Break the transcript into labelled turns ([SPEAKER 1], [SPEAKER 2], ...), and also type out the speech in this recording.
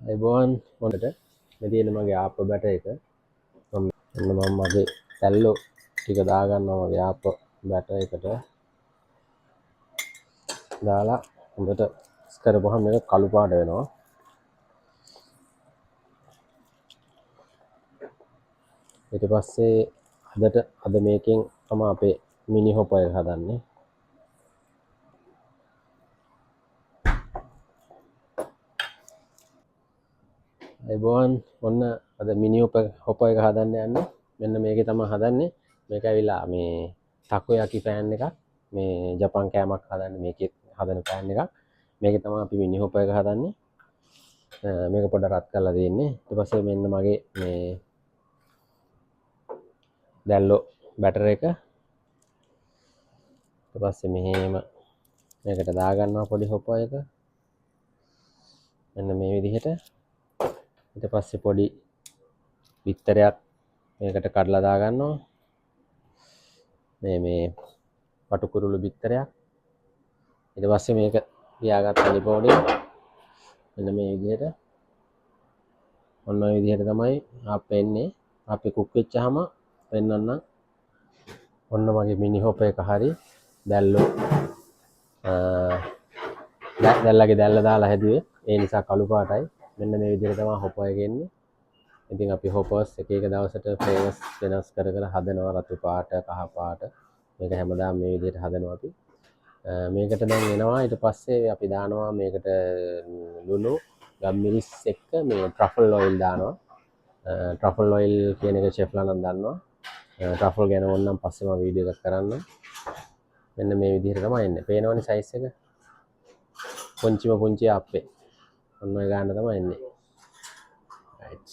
[SPEAKER 1] අයිබෝන් හොඳට මේ තියෙන මගේ ආප්ප බැටර් එක මම මගේ සැල්ලෝ ටික දාගන්නවා මගේ ආප්ප බැටර් එකට දාලා හොඳට මික්ස් කරපුවහම මේක කළු පාට වෙනවා. ඊට පස්සේ අද මේකෙන් තමයි අපේ මිනි හොපර් එක හදන්නේ. අයිබෝන් ඔන්න අද මිනි හොපර් එක හදන්න යන්නේ. මෙන්න මේකේ තමයි හදන්නේ. මේක ඇවිල්ලා මේ ටකොයාකි පෑන් එකක්. මේ ජපන් කෑමක් හදන්නේ මේකේ හදන පෑන් එකක්. මේකේ තමයි අපි මිනි හොපර් එක හදන්නේ. මේක පොඩ්ඩක් රත් කරලා තියෙන්නේ. ඊට පස්සේ මෙන්න මගේ මේ දැල්ලෝ බැටර් එක. ඊට පස්සේ මෙහෙම මේකට දාගන්නවා පොඩි හොපර් එක. මෙන්න මේ විදිහට. ඊට පස්සේ පොඩි බිත්තරයක් මේකට කඩලා දාගන්නවා. මේ වටු කුරුළු බිත්තරයක්. ඊට පස්සේ මේක තියාගත්ත ලිපෝඩේ මෙන්න මේ විදිහට. ඔන්න ඔය විදිහට තමයි ආප්ප එන්නේ. ආප්පේ කුක් වෙච්චාම පෙන්නන්නම්. ඔන්න මගේ මිනි හොපර් එක හරි දැල්ලෝ දැල්ලගේ දැල්ල දාලා හැදුවේ. ඒ නිසා කළු පාටයි. මෙන්න මේ විදිහට තමයි හොපර් එක එන්නේ. ඉතින් අපි හොපර්ස් එක එක දවසට ෆ්ලේවර්ස් වෙනස් කර කර හදනවා. රතු පාට, කහ පාට. මේක හැමදාම මේ විදිහට හදනවා අපි. මේකට දැන් එනවා ඊට පස්සේ අපි දානවා මේකට ලුණු, ගම්මිරිස් එක්ක මේ ට්‍රෆල් ඔයිල් දානවා. ට්‍රෆල් ඔයිල් කියන එක ෂෙෆ්ලා නම් දන්නවා. ට්‍රෆල් ගැන ඕනනම් පස්සේ මම වීඩියෝ එකක් කරන්නම්. මෙන්න මේ විදිහට තමයි එන්නේ. පේනවනේ සයිස් එක. පුංචිම පුංචි අප්පේ. ඔන්න ඔය ගන්න තමයි එන්නේ. right